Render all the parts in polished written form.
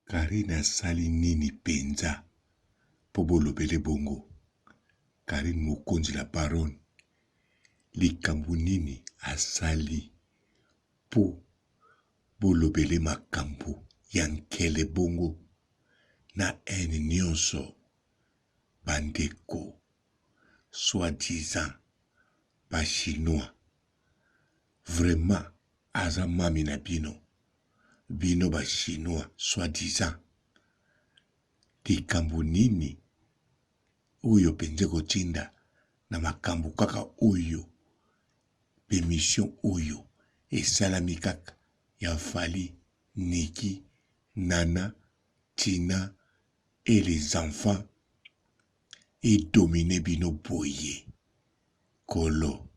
Karine asali nini penza po bolobele bongo. Karine mokonzi la baronne likambo nini asali po bolobele makambo ya nkele bongo na ene nyonso bandeko soi-disant ba chinois. Vraiment aza mami na bino ba chinois soi-disant. Likambo nini oyo penze kotinda na makambo kaka oyo bemission oyo esalami kaka ya Fally, Niki, Nana, Tina et les enfants et dominer bino boye kolo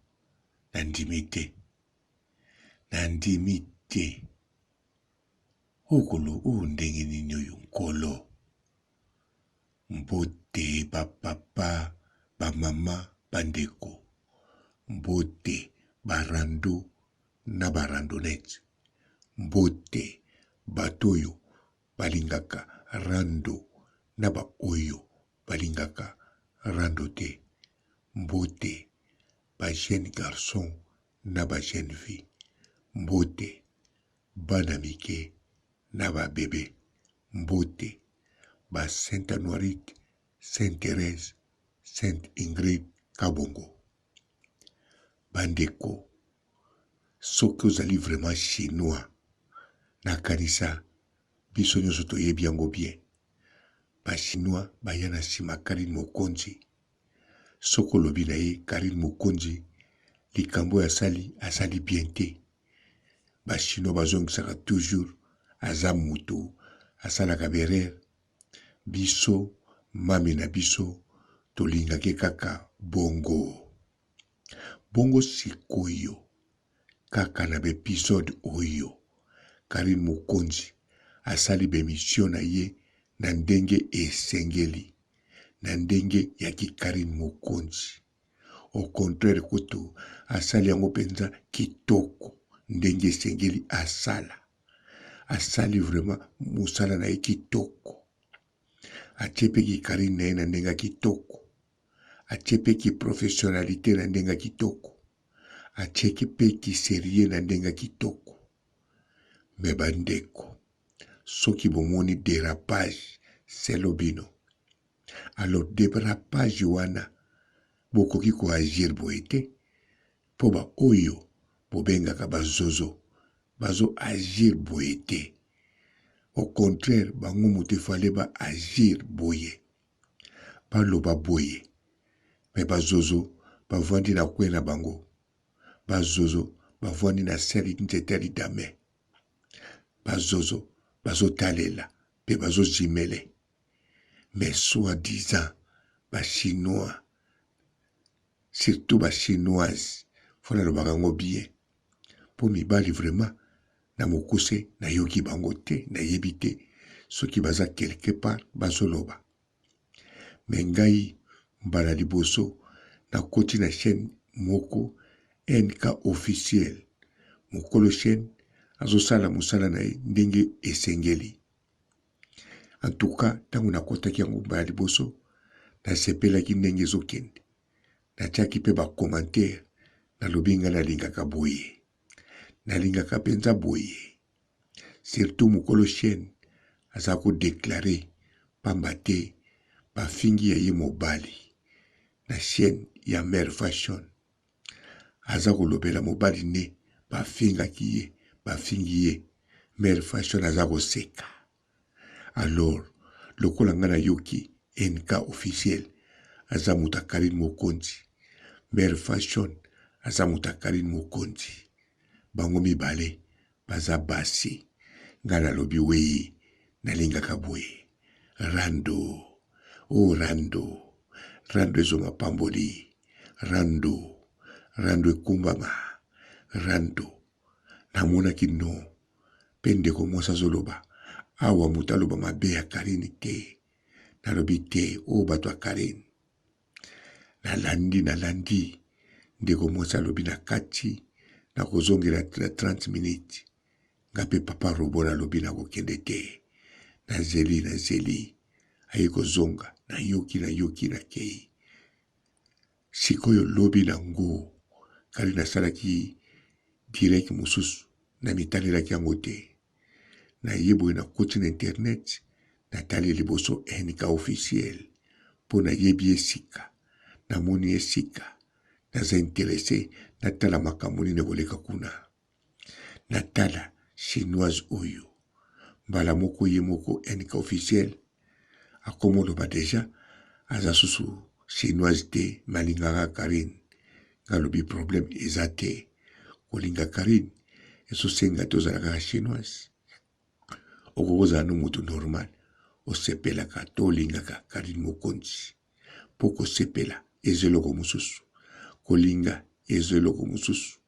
nandimite okolo o ndenge nini oyo nkolo mbote bapapa bamama bandeko mbote barando na barandonete mbote bato oyo balingaka rando na ba oyo balingaka rando te mbote ba jeune garçon na ba jeune fille mbote bana mike na ba bebe mbote ba Sainte Anoirite, Sainte Thérèse, Sainte Ingrid Kabongo. Bandeko, soki ozali vraiment chinois, nakanisa biso nyonso toyebi yango bien. Ba chinois baya na nsima Karine mokonzi. Soki olobi na ye Karine mokonzi, likambo asali bien te. Ba chinois bazongisaka toujours aza mutu asalaka berere. Biso mami na biso tolingaki kaka bongo sikoyo kaka na bepisode oyo Karine mokonzi asali bemission na ye na ndenge esengeli na ndenge ya Karine mokonzi. Au contraire kutu asali yango penza kitoko ndenge esengeli asali vraiment musala na ye kitoko. Atie Karine na ye na ndenga kitoko. Atie professionnalité na ndenga kitoko. Atie sérieux na ndenga kitoko. Me bandeko, soki bomoni dérapage selo bino. Alors dérapage wana bokoki ko agir boete po ba oyo bobengaka bazozo bazo agir boete. Au contraire, bango mutu fallait ba agir boye. Baloba boye. Me bazozo bavandi na kwe na bango. Bazozo bavandi na seri nzeteli dame. Bazozo bazotalela pe bazozimele. Mais soi-disant ba chinois, surtout ba chinoise, fona lo bakango bien. Po mibali vraiment na mokuse na yoki bango te na yebite soki baza quelque part bazoloba. Me ngai mbala liboso na koti na chaîne moko NK officiel mokolo chaîne azosala musala na ndenge esengeli. En tout cas tango nakotaki yango mbala liboso nasepelaki ndenge ezokende natiaki mpe bacommentaire nalobi ngai nalingaka boye. Nalingaka penza boye. Surtout mokolo chaîne aza ko déclarer pamba te bafingi ya ye mobali na chaîne ya Mère Fashion. Aza kolobela mobali ne bafingaki ye Mère Fashion aza koseka. Alors lokola nga na yoki NK officiel aza muta Karine mokonzi. Mère Fashion aza muta Karine mokonzi. Bango mibale baza basi. Nga nalobi wei nalingaka boye. Rando. Oh rando. Rando ezonga pamboli. Rando. Rando ekumbama. Rando. Namonaki no. Pendeko mosa zoloba. Awa muta loba mabe ya Karine te. Nalobi te. O bato ya Karine. Nalandi. Ndeko mosa lobi na kati. Na kozongela 30 minutes. Ngape papa robo na lobi na kokende te. na zeli aye kozonga na yoki na kei. Sikoyo lobi na ngo kali nasalaki direct mosusu na mitalelaki yango te. Na yeboye na koti na internet natali liboso NK officiel mpo nayebi esika namoni esika naza interese natala makambo nini koleka kuna. Natala chinoise oyo mbala moko ye moko NK officiel akomoloba deja aza susu chinoise te malingaka Karine. Ngalobi problème eza te kolinga Karine ezosenga te ozala kaka chinoise. Okozala no moto normal osepelaka to olingaka Karine Mokonzi. Po kosepela eza eloko mosusu, kolinga eza eloko mosusu,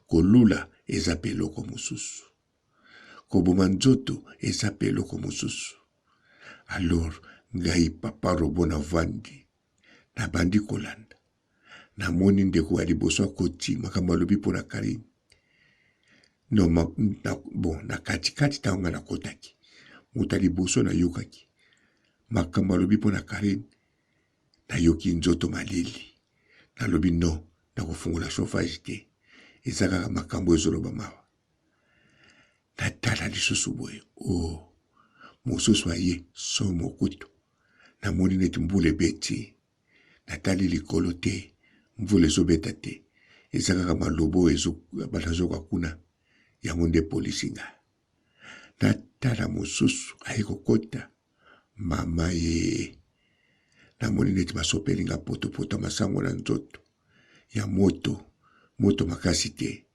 kolula eza pe eloko mosusu, koboma nzoto eza pe eloko mosusu. Alors ngai Papa Robo navandi nabandi kolanda, namoni ndeko ya liboso akoti makambo alobi mpo na Karine. Bon, na katikati ntango nga nakotaki moto ya liboso nayokaki makambo alobi mpo na Karine, nayoki nzoto malili. Nalobi no, nakofungola chauffage te, eza kaka makambo ezoloba mawa. Natala lisusu boye, mosusu aye so mokutu, namoni neti mbula ebeti. Natali likolo te, mvula ezobeta te, eza kaka malobo banazoka kuna, yango nde polisi nga. Natala mosusu aye kokota, mama ye, namoni neti basopeli nga poto masango na nzoto ya moto makasi te.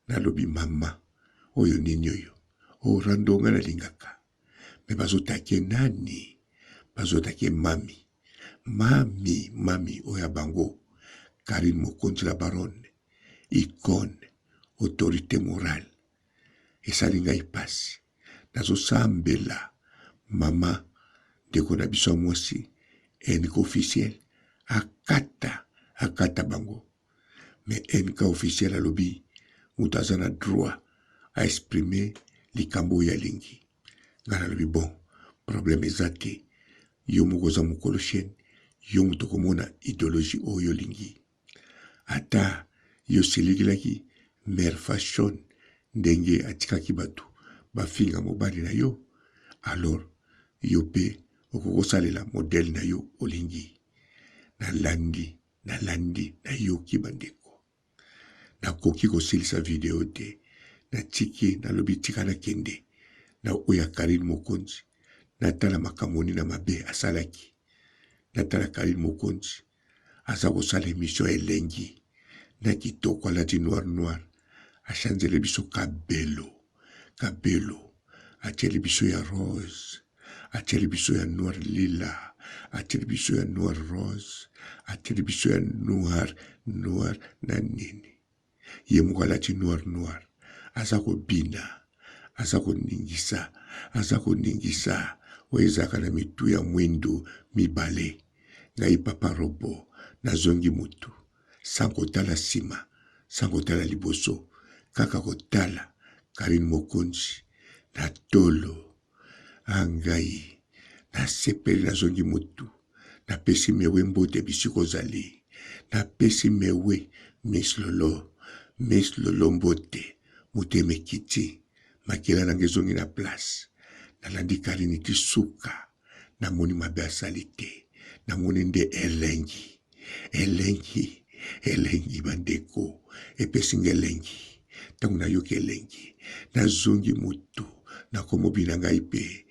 Nalobi mama oyo nini oyo rando nga nalingaka, me bazotake nani? Bazotake mami oyo bango Karine Mokonzi la baronne, icône, autorité morale. Esali ngai pasi, nazosambela mama ndeko na biso mwasi NK officiel akata bango. Mais NK officiel alobi mutu aza na droit a exprimer likambo oyo alingi. Nga nalobi bon, problème eza te, yo moko oza mokolo chaîne, yo mutu komona idéologie oyo olingi. Ata yo siligelaki mère fashion ndenge atikaki bato bafinga mobali na yo, alors yo pe okokosalela modèle na yo olingi. Nalandi nayoki bandeko. Nakoki kosilisa video te, natiki nalobi tika nakende na oya Karine Mokonzi. Natala makambo nini na mabe asalaki. Natala Karine Mokonzi aza kosala émission elengi na kitoko alati noir achanzele biso kabelo atieli biso ya rose, atieli biso ya noir lila, atieli biso ya noir rose, atieli biso ya noir na nini. Ye moko alati noir aza kobina, aza koningisa oyo ezalaka na mitu ya mwindu mibale. Ngai Papa Robo nazongi mutu sans kotala nsima, sans kotala liboso, kaka kotala Karine Mokonzi na tolo. Angai nasepeli nazongi mutu, napesi mewe mbote bisiko ozali, napesi mewe Miss Lolo mbote mutu emekiti makila nange ezongi na place. Nalandi Karine ti suka, namoni mabe asali te, namoni nde elengi bandeko, epesinga elengi. Tango nayoki elengi nazongi mutu nakomobina ngai pe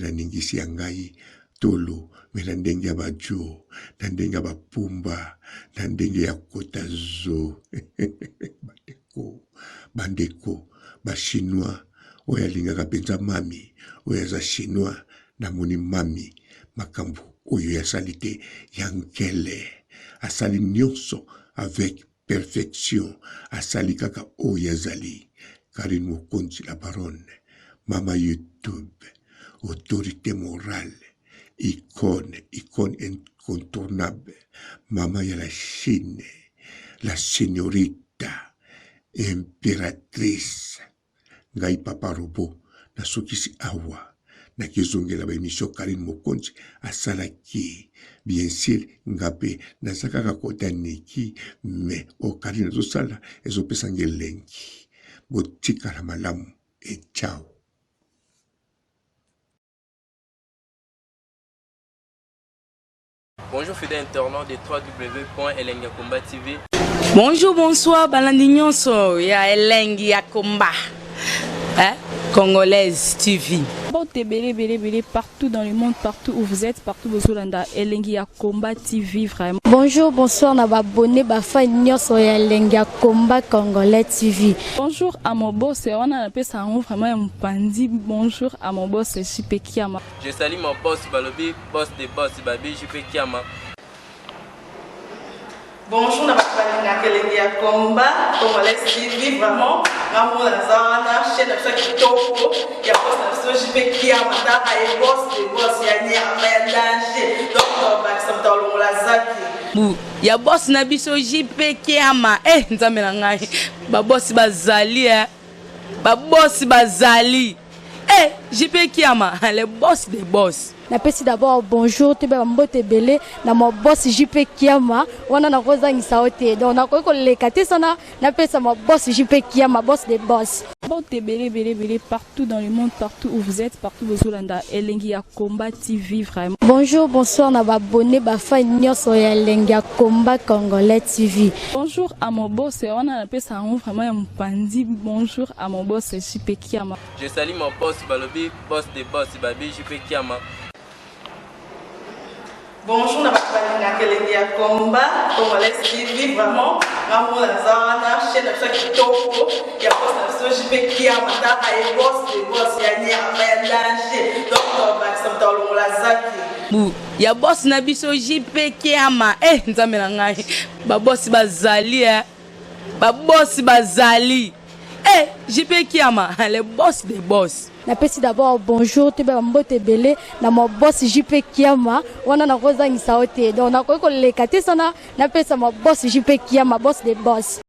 naningisi ya ngai tolo, me na ndenge ya bajo, na ndenge ya bapumba, na ndenge ya kota zo. bandeko bachinois oyo alingaka mpenza mami oyo aza chinois, namoni mami makambo oyo yasali te ya nkele, asali nyonso avec perfection, asali kaka oyo azali. Karine Mokonzi la baronne, mama YouTube, autorité morale, icône incontournable, mama ya la Chine, la señorita, impératrice. Ngai Papa Robo nasokisi awa na kizongela ba émission Karine Mokonzi asalaki bien sûr ngape na sakaka kota neki mais o Karine azosala ezopesa ngelengi botikala malamu et ciao. Bonjour fidèles internautes de www.elengiakomba TV. Bonjour, bonsoir, Balandignon ya Elengi Akomba, Congolaise TV. Partout dans le monde, partout où vous êtes, partout où vous êtes, Elengi Akomba TV vraiment. Bonjour, bonsoir, na abonné bafa nyonso ya Elengi Akomba Congolais TV. Bonjour à mon boss, on a appelé ça vraiment un pandi. Bonjour à mon boss, JP Kiama. Je salue mon boss Balobi, boss des boss Babi, JP Kiama. Bonjour, na Elengi Akomba Congolais TV vraiment. Ngamo na zana chaîne de chaque toko ya boss na JP Kiama ta ay boss des boss ya nyama ya danger. Donc ba samta longola zaki. Ya boss na biso JP Kiama nzambe na ngai ba boss bazali ba boss bazali JP Kiama le boss des boss. Napesi d'abord bonjour te ba mbote belé na mo boss JP Kiama wana na kozangisa ote donc na ko lekate sana napesa mo boss JP Kiama boss des boss. Partout dans le monde, partout où vous êtes, partout où vous êtes, Elengi Akomba TV vraiment. Bonjour, bonsoir, na abonné bafa nyonso ya Elengi Akomba Congolais TV. Bonjour à mon boss, on a appelé ça vraiment un pandi. Bonjour à mon boss, JP Kiama. Je salue mon boss Balobi, boss des boss Babi, JP Kiama. Bonjour, na Elengi Akomba Congolais TV vraiment. Ngamo na zana chaîne de chaque toko ya boss na JP Kiama ta ay boss des boss ya nyama ya danger. Donc ba samta longola zaki. Ya boss na biso JP Kiama nzambe na ngai ba boss bazali ba boss bazali JP Kiama le boss des boss. Napesi d'abord bonjour te ba mbote belé na mo boss JP Kiama wana na kozangisa ote donc na ko lekate sana napesa mo boss JP Kiama boss des boss.